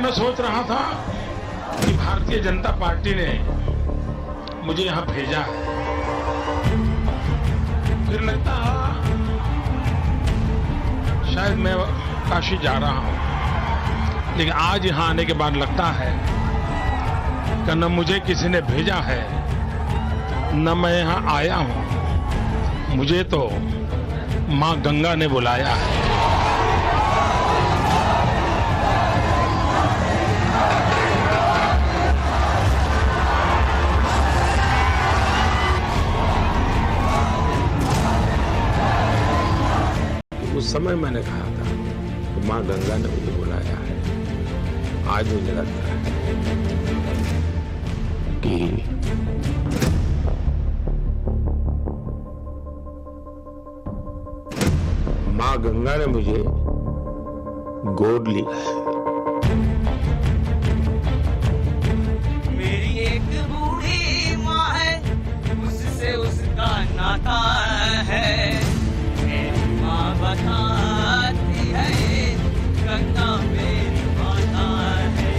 मैं सोच रहा था कि भारतीय जनता पार्टी ने मुझे यहां भेजा है, फिर लगता शायद मैं काशी जा रहा हूं, लेकिन आज यहां आने के बाद लगता है कि न मुझे किसी ने भेजा है, न मैं यहां आया हूं, मुझे तो मां गंगा ने बुलाया है। उस समय मैंने कहा था कि मां गंगा ने मुझे बुलाया है। आज मुझे लगता है कि मां गंगा ने मुझे गोद लिया है। मेरी एक बूढ़ी माँ है, उससे उसका नाता है। मेरी माँ बताती है, गंगा मेरी माता है।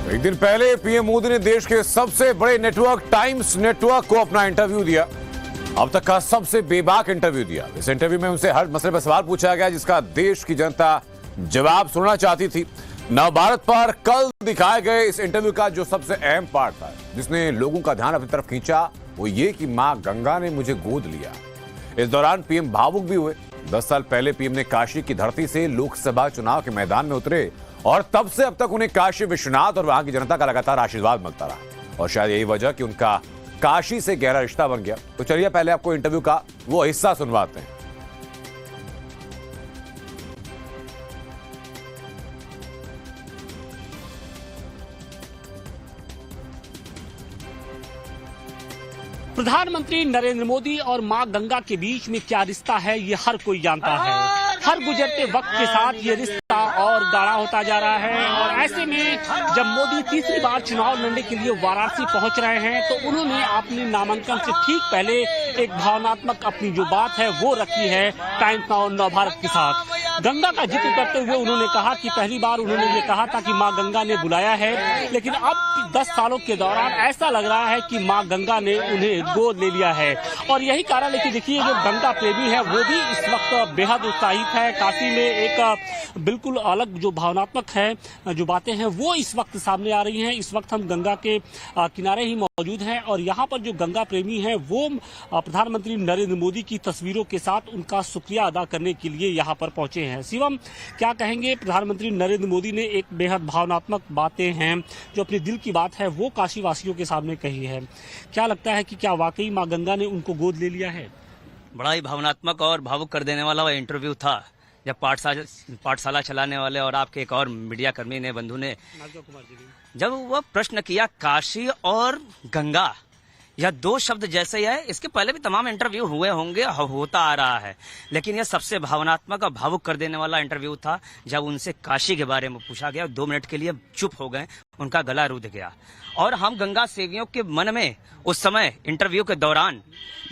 एक दिन पहले पीएम मोदी ने देश के सबसे बड़े नेटवर्क टाइम्स नेटवर्क को अपना इंटरव्यू दिया। अब तक का सबसे बेबाक इंटरव्यू दिया। इस इंटरव्यू में उनसे हर मसले पर सवाल पूछा गया जिसका देश की जनता जवाब सुनना चाहती थी। नवभारत पर कल दिखाए गए इस इंटरव्यू का जो सबसे अहम पार्ट था, जिसने लोगों का ध्यान अपनी तरफ खींचा, वो ये कि मां गंगा ने मुझे गोद लिया। इस दौरान पीएम भावुक भी हुए। 10 साल पहले पीएम ने काशी की धरती से लोकसभा चुनाव के मैदान में उतरे और तब से अब तक उन्हें काशी विश्वनाथ और वहां की जनता का लगातार आशीर्वाद मिलता रहा और शायद यही वजह कि उनका काशी से गहरा रिश्ता बन गया। तो चलिए पहले आपको इंटरव्यू का वो हिस्सा सुनवाते हैं। प्रधानमंत्री नरेंद्र मोदी और मां गंगा के बीच में क्या रिश्ता है, ये हर कोई जानता है। हर गुजरते वक्त के साथ ये रिश्ता और गाढ़ा होता जा रहा है और ऐसे में जब मोदी तीसरी बार चुनाव लड़ने के लिए वाराणसी पहुंच रहे हैं तो उन्होंने अपने नामांकन से ठीक पहले एक भावनात्मक अपनी जो बात है वो रखी है टाइम्स नाउ नवभारत के साथ। गंगा का जिक्र करते हुए उन्होंने कहा कि पहली बार उन्होंने ये कहा था कि मां गंगा ने बुलाया है, लेकिन अब 10 सालों के दौरान ऐसा लग रहा है कि मां गंगा ने उन्हें गोद ले लिया है। और यही कारण है कि देखिए जो गंगा प्रेमी है वो भी इस वक्त बेहद उत्साहित है। काशी में एक बिल्कुल अलग जो भावनात्मक है जो बातें हैं वो इस वक्त सामने आ रही हैं। इस वक्त हम गंगा के किनारे ही मौजूद हैं और यहाँ पर जो गंगा प्रेमी हैं वो प्रधानमंत्री नरेंद्र मोदी की तस्वीरों के साथ उनका शुक्रिया अदा करने के लिए यहाँ पर पहुंचे हैं। शिवम, क्या कहेंगे? प्रधानमंत्री नरेंद्र मोदी ने एक बेहद भावनात्मक बातें हैं जो अपने दिल की बात है वो काशी वासियों के सामने कही है। क्या लगता है कि क्या वाकई मां गंगा ने उनको गोद ले लिया है? बड़ा ही भावनात्मक और भावुक कर देने वाला वह इंटरव्यू था जब पाठशाला चलाने वाले और आपके एक और मीडिया कर्मी ने बंधु ने जब वह प्रश्न किया काशी और गंगा, यह दो शब्द जैसे ही है। इसके पहले भी तमाम इंटरव्यू हुए होंगे, होता आ रहा है, लेकिन यह सबसे भावनात्मक और भावुक कर देने वाला इंटरव्यू था जब उनसे काशी के बारे में पूछा गया। 2 मिनट के लिए चुप हो गए, उनका गला रुध गया। और हम गंगा सेवियों के मन में उस समय इंटरव्यू के दौरान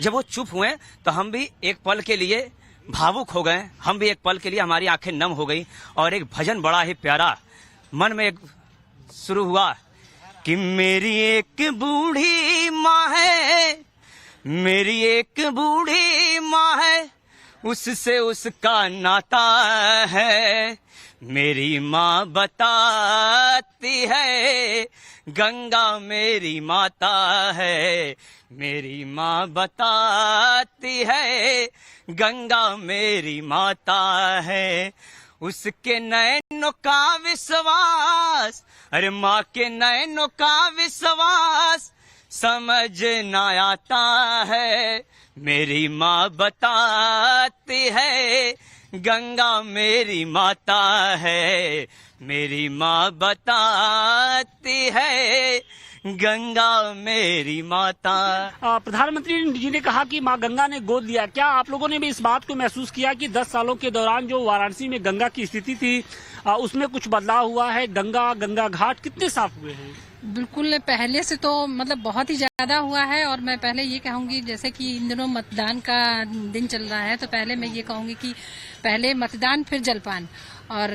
जब वो चुप हुए तो हम भी एक पल के लिए भावुक हो गए। हम भी एक पल के लिए हमारी आंखें नम हो गई और एक भजन बड़ा ही प्यारा मन में शुरू हुआ कि मेरी एक बूढ़ी माँ है, मेरी एक बूढ़ी माँ है, उससे उसका नाता है। मेरी माँ बताती है, गंगा मेरी माता है। मेरी माँ बताती है, गंगा मेरी माता है। उसके नैनों का विश्वास, अरे माँ के नैनों का विश्वास समझ न आता है। मेरी माँ बताती है, गंगा मेरी माता है, मेरी माँ बताती है, गंगा मेरी माता। प्रधानमंत्री जी ने कहा कि मां गंगा ने गोद लिया। क्या आप लोगों ने भी इस बात को महसूस किया कि 10 सालों के दौरान जो वाराणसी में गंगा की स्थिति थी उसमें कुछ बदलाव हुआ है? गंगा घाट कितने साफ हुए हैं? बिल्कुल, पहले से तो मतलब बहुत ही ज्यादा हुआ है। और मैं पहले ये कहूंगी, जैसे कि इन दिनों मतदान का दिन चल रहा है, तो पहले मैं ये कहूंगी कि पहले मतदान फिर जलपान। और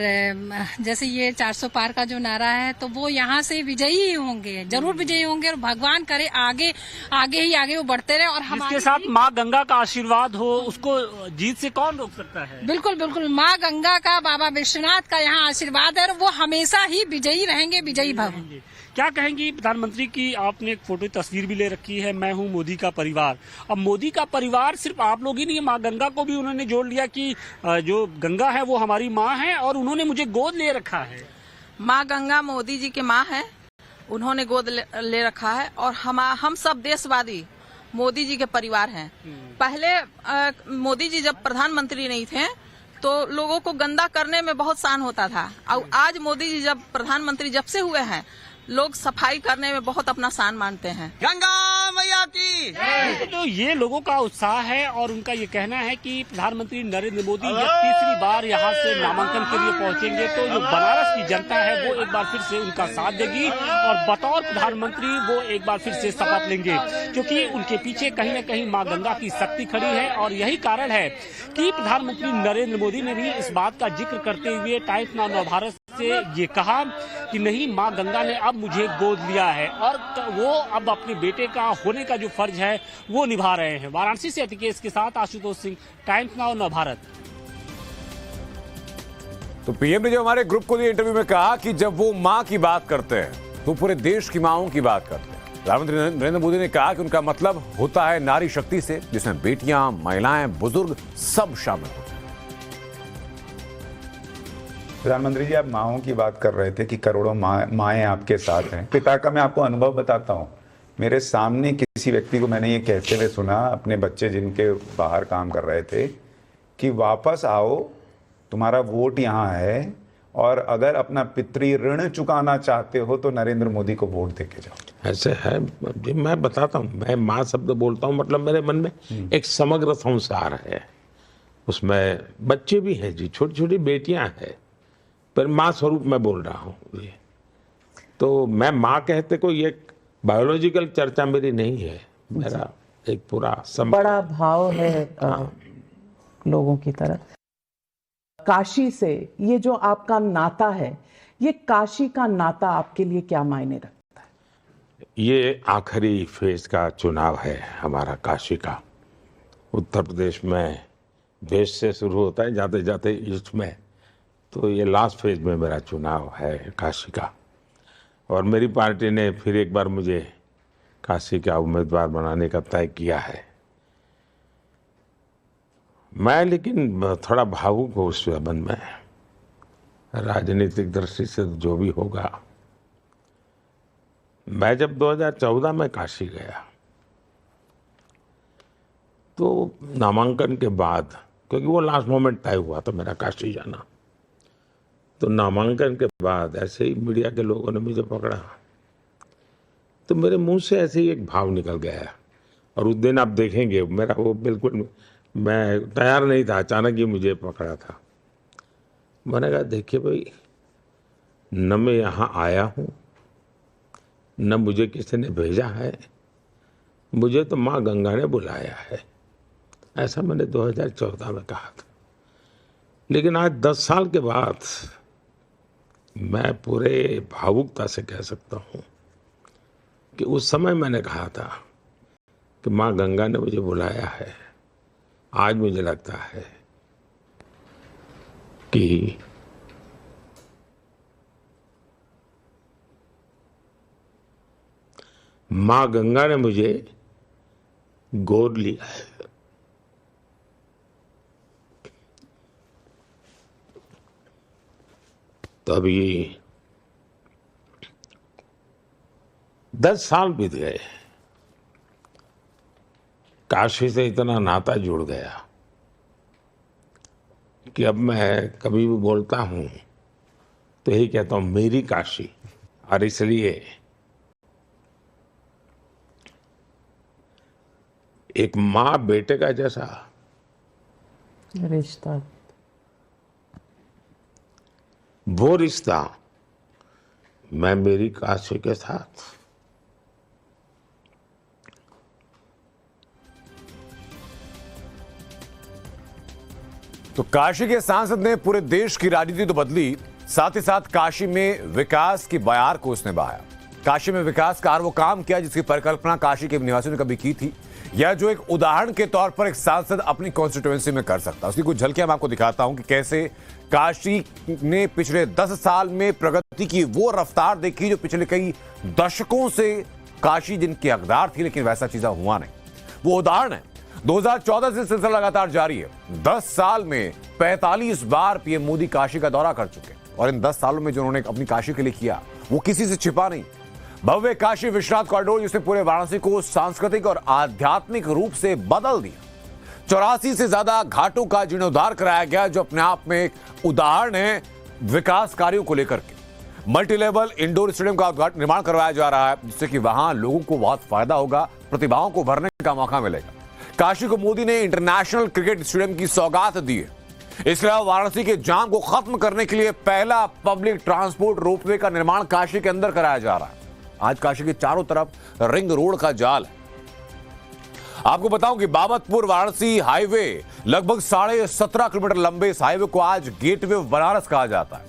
जैसे ये 400 पार का जो नारा है, तो वो यहाँ से विजयी ही होंगे, जरूर विजयी होंगे। और भगवान करे आगे आगे वो बढ़ते रहे। और हमारे जिसके साथ माँ गंगा का आशीर्वाद हो, उसको जीत से कौन रोक सकता है? बिल्कुल बिल्कुल, माँ गंगा का, बाबा विश्वनाथ का यहाँ आशीर्वाद है, और वो हमेशा ही विजयी रहेंगे, विजयी भव। क्या कहेंगी प्रधानमंत्री की? आपने एक फोटो तस्वीर भी ले रखी है, मैं हूं मोदी का परिवार। अब मोदी का परिवार सिर्फ आप लोग ही नहीं है, माँ गंगा को भी उन्होंने जोड़ लिया कि जो गंगा है वो हमारी माँ है, और उन्होंने मुझे गोद ले रखा है। माँ गंगा मोदी जी की माँ है, उन्होंने गोद ले रखा है। और हम सब देशवादी मोदी जी के परिवार हैं। पहले मोदी जी जब प्रधानमंत्री नहीं थे तो लोगों को गंदा करने में बहुत सान होता था, और आज मोदी जी जब प्रधानमंत्री जब से हुए हैं, लोग सफाई करने में बहुत अपना शान मानते हैं। गंगा मैया की। तो ये लोगों का उत्साह है, और उनका ये कहना है कि प्रधानमंत्री नरेंद्र मोदी जब तीसरी बार यहाँ से नामांकन के लिए पहुंचेंगे, तो जो बनारस की जनता है वो एक बार फिर से उनका साथ देगी, और बतौर प्रधानमंत्री वो एक बार फिर से शपथ लेंगे, क्योंकि उनके पीछे कहीं न कहीं माँ गंगा की शक्ति खड़ी है। और यही कारण है कि प्रधानमंत्री नरेंद्र मोदी ने भी इस बात का जिक्र करते हुए टाइम्स नाउ नवभारत से ये कहा कि नहीं, माँ गंगा ने अब मुझे गोद लिया है, और वो अब अपने बेटे का होने का जो फर्ज है वो निभा रहे हैं। वाराणसी से अतिकेश के साथ आशुतोष सिंह, टाइम्स नाउ नवभारत। तो पीएम ने जो हमारे ग्रुप को दिए इंटरव्यू में कहा कि जब वो मां की बात करते हैं तो पूरे देश की माओं की बात करते हैं। प्रधानमंत्री नरेंद्र मोदी ने कहा कि उनका मतलब होता है नारी शक्ति से, जिसमें बेटियां, महिलाएं, बुजुर्ग सब शामिल होते हैं। प्रधानमंत्री जी, आप माओं की बात कर रहे थे कि करोड़ों माएँ आपके साथ हैं। पिता का मैं आपको अनुभव बताता हूँ। मेरे सामने किसी व्यक्ति को मैंने ये कहते हुए सुना, अपने बच्चे जिनके बाहर काम कर रहे थे, कि वापस आओ, तुम्हारा वोट यहाँ है, और अगर अपना पितृ ऋण चुकाना चाहते हो तो नरेंद्र मोदी को वोट देके जाओ। ऐसे है जी, मैं बताता हूँ, मैं माँ शब्द बोलता हूँ, मतलब मेरे मन में एक समग्र संसार है, उसमें बच्चे भी हैं जी, छोटी छोटी बेटियां हैं, पर माँ स्वरूप में बोल रहा हूँ ये। तो मैं माँ कहते कोई एक बायोलॉजिकल चर्चा मेरी नहीं है, मेरा एक पूरा बड़ा भाव है लोगों की तरफ। काशी से ये जो आपका नाता है, ये काशी का नाता आपके लिए क्या मायने रखता है? ये आखिरी फेज का चुनाव है हमारा काशी का। उत्तर प्रदेश में वेस्ट से शुरू होता है, जाते जाते ईस्ट में, तो ये लास्ट फेज में मेरा चुनाव है काशी का। और मेरी पार्टी ने फिर एक बार मुझे काशी का उम्मीदवार बनाने का तय किया है। मैं लेकिन थोड़ा भावुक हूँ उस संबंध में, राजनीतिक दृष्टि से जो भी होगा। मैं जब 2014 में काशी गया तो नामांकन के बाद, क्योंकि वो लास्ट मोमेंट तय हुआ था मेरा काशी जाना, तो नामांकन के बाद ऐसे ही मीडिया के लोगों ने मुझे पकड़ा, तो मेरे मुंह से ऐसे ही एक भाव निकल गया। और उस दिन आप देखेंगे मेरा वो बिल्कुल, मैं तैयार नहीं था, अचानक ही मुझे पकड़ा था। मैंने कहा देखिए भाई, न मैं यहाँ आया हूँ, न मुझे किसी ने भेजा है, मुझे तो माँ गंगा ने बुलाया है। ऐसा मैंने 2014 में कहा था। लेकिन आज 10 साल के बाद मैं पूरे भावुकता से कह सकता हूँ कि उस समय मैंने कहा था कि माँ गंगा ने मुझे बुलाया है। आज मुझे लगता है कि माँ गंगा ने मुझे गोद लिया है। तो अभी 10 साल बीत गए, काशी से इतना नाता जुड़ गया कि अब मैं कभी भी बोलता हूँ तो यही कहता हूँ मेरी काशी, और इसलिए एक माँ बेटे का जैसा रिश्ता, वो रिश्ता मैं मेरी काशी के साथ तो काशी के सांसद ने पूरे देश की राजनीति तो बदली, साथ ही साथ काशी में विकास की बयार को उसने बहाया। काशी में विकास का वो काम किया जिसकी परिकल्पना काशी के निवासियों ने कभी की थी, या जो एक उदाहरण के तौर पर एक सांसद अपनी कॉन्स्टिट्यूएंसी में कर सकता। उसकी कुछ झलकियां मैं आपको दिखाता हूं कि कैसे काशी ने पिछले 10 साल में प्रगति की वो रफ्तार देखी जो पिछले कई दशकों से काशी जिनकी हकदार थी, लेकिन वैसा चीज हुआ नहीं। वो उदाहरण है 2014 से सिलसिला लगातार जारी है। 10 साल में 45 बार पीएम मोदी काशी का दौरा कर चुके, और इन 10 सालों में जो उन्होंने अपनी काशी के लिए किया वो किसी से छिपा नहीं। भव्य काशी विश्वनाथ कॉरिडोर जिसने पूरे वाराणसी को सांस्कृतिक और आध्यात्मिक रूप से बदल दिया। 84 से ज्यादा घाटों का जीर्णोद्धार कराया गया, जो अपने आप में एक उदाहरण है विकास कार्यों को लेकर के। मल्टी लेवल इंडोर स्टेडियम का निर्माण करवाया जा रहा है, जिससे कि वहां लोगों को बहुत फायदा होगा, प्रतिभाओं को भरने का मौका मिलेगा। काशी को मोदी ने इंटरनेशनल क्रिकेट स्टेडियम की सौगात दी है। इसके अलावा वाराणसी के जाम को खत्म करने के लिए पहला पब्लिक ट्रांसपोर्ट रोपवे का निर्माण काशी के अंदर कराया जा रहा है। आज काशी के चारों तरफ रिंग रोड का जाल है। आपको बताऊं कि बाबतपुर वाराणसी हाईवे लगभग 17.5 किलोमीटर लंबे इस हाईवे को आज गेटवे ऑफ बनारस कहा जाता है।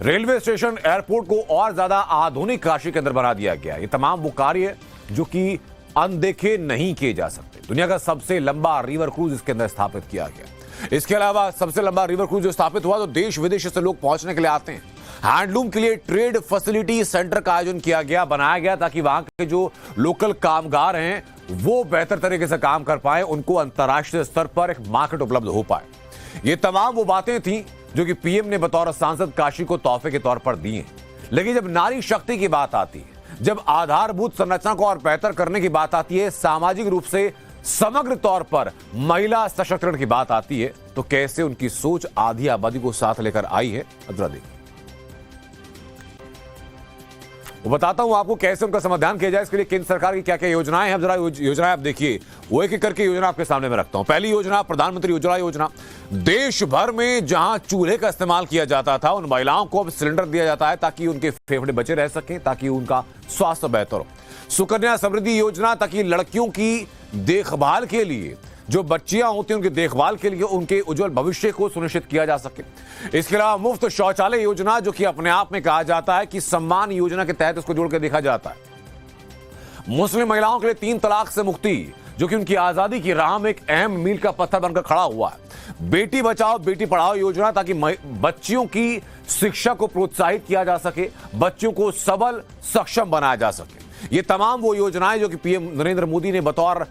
रेलवे स्टेशन, एयरपोर्ट को और ज्यादा आधुनिक काशी के अंदर बना दिया गया। ये तमाम वो कार्य जो कि अनदेखे नहीं किए जा सकते। दुनिया का सबसे लंबा रिवर क्रूज इसके अंदर स्थापित किया गया। इसके अलावा सबसे लंबा रिवर क्रूज जो स्थापित हुआ तो देश विदेश से लोग पहुंचने के लिए आते हैं। हैंडलूम के लिए ट्रेड फैसिलिटी सेंटर का आयोजन किया गया, बनाया गया, ताकि वहां के जो लोकल कामगार हैं वो बेहतर तरीके से काम कर पाए, उनको अंतर्राष्ट्रीय स्तर पर एक मार्केट उपलब्ध हो पाए। ये तमाम वो बातें थी जो कि पीएम ने बतौर सांसद काशी को तोहफे के तौर पर दी हैं। लेकिन जब नारी शक्ति की बात आती है, जब आधारभूत संरचना को और बेहतर करने की बात आती है, सामाजिक रूप से समग्र तौर पर महिला सशक्तिकरण की बात आती है, तो कैसे उनकी सोच आधी आबादी को साथ लेकर आई है, जरा देखिए। वो बताता हूं आपको कैसे उनका समाधान किया जाए। इसके लिए केंद्र सरकार की क्या क्या योजनाएं हैं, जरा योजनाएं आप देखिए। वो एक एक करके योजना आपके सामने में रखता हूं। पहली योजना प्रधानमंत्री उज्ज्वला योजना। देश भर में जहां चूल्हे का इस्तेमाल किया जाता था, उन महिलाओं को अब सिलेंडर दिया जाता है ताकि उनके फेफड़े बचे रह सकें, ताकि उनका स्वास्थ्य बेहतर हो। सुकन्या समृद्धि योजना, ताकि लड़कियों की देखभाल के लिए, जो बच्चियां होती हैं उनकी देखभाल के लिए उनके उज्जवल भविष्य को सुनिश्चित किया जा सके। इसके अलावा मुफ्त शौचालय योजना, जो कि अपने आप में कहा जाता है कि सम्मान योजना के तहत उसको जोड़ कर देखा जाता है। मुस्लिम महिलाओं के लिए 3 तलाक से मुक्ति, जो कि उनकी आजादी की राह में एक अहम मील का पत्थर बनकर खड़ा हुआ है। बेटी बचाओ बेटी पढ़ाओ योजना, ताकि बच्चियों की शिक्षा को प्रोत्साहित किया जा सके, बच्चों को सबल सक्षम बनाया जा सके। ये तमाम वो योजनाएं जो कि पीएम नरेंद्र मोदी ने बतौर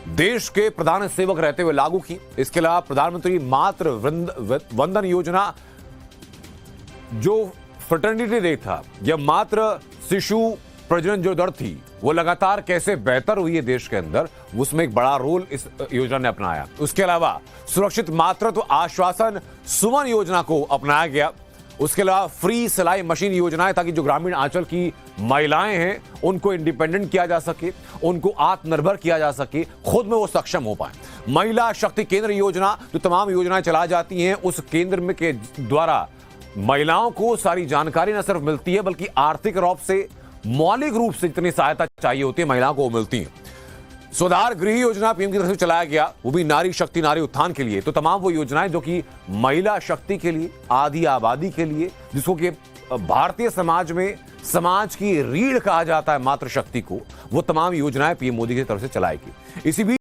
देश के प्रधान सेवक रहते हुए लागू की। इसके अलावा प्रधानमंत्री मातृ वंदन योजना, जो फर्टिलिटी रेट था या मातृ शिशु प्रजनन जो दर थी वो लगातार कैसे बेहतर हुई है देश के अंदर, उसमें एक बड़ा रोल इस योजना ने अपनाया। उसके अलावा सुरक्षित मातृत्व आश्वासन सुमन योजना को अपनाया गया। उसके अलावा फ्री सिलाई मशीन योजनाएं, ताकि जो ग्रामीण आंचल की महिलाएं हैं उनको इंडिपेंडेंट किया जा सके, उनको आत्मनिर्भर किया जा सके, खुद में वो सक्षम हो पाए। महिला शक्ति केंद्र योजना, जो तमाम योजनाएं चलाई जाती हैं उस केंद्र में के द्वारा महिलाओं को सारी जानकारी न सिर्फ मिलती है बल्कि आर्थिक रूप से, मौलिक रूप से जितनी सहायता चाहिए होती है महिलाओं को वो मिलती है। सुधार गृह योजना पीएम की तरफ से चलाया गया, वो भी नारी शक्ति नारी उत्थान के लिए। तो तमाम वो योजनाएं जो कि महिला शक्ति के लिए, आधी आबादी के लिए, जिसको कि भारतीय समाज में समाज की रीढ़ कहा जाता है मातृशक्ति को, वो तमाम योजनाएं पीएम मोदी की तरफ से चलाएगी। इसी बीच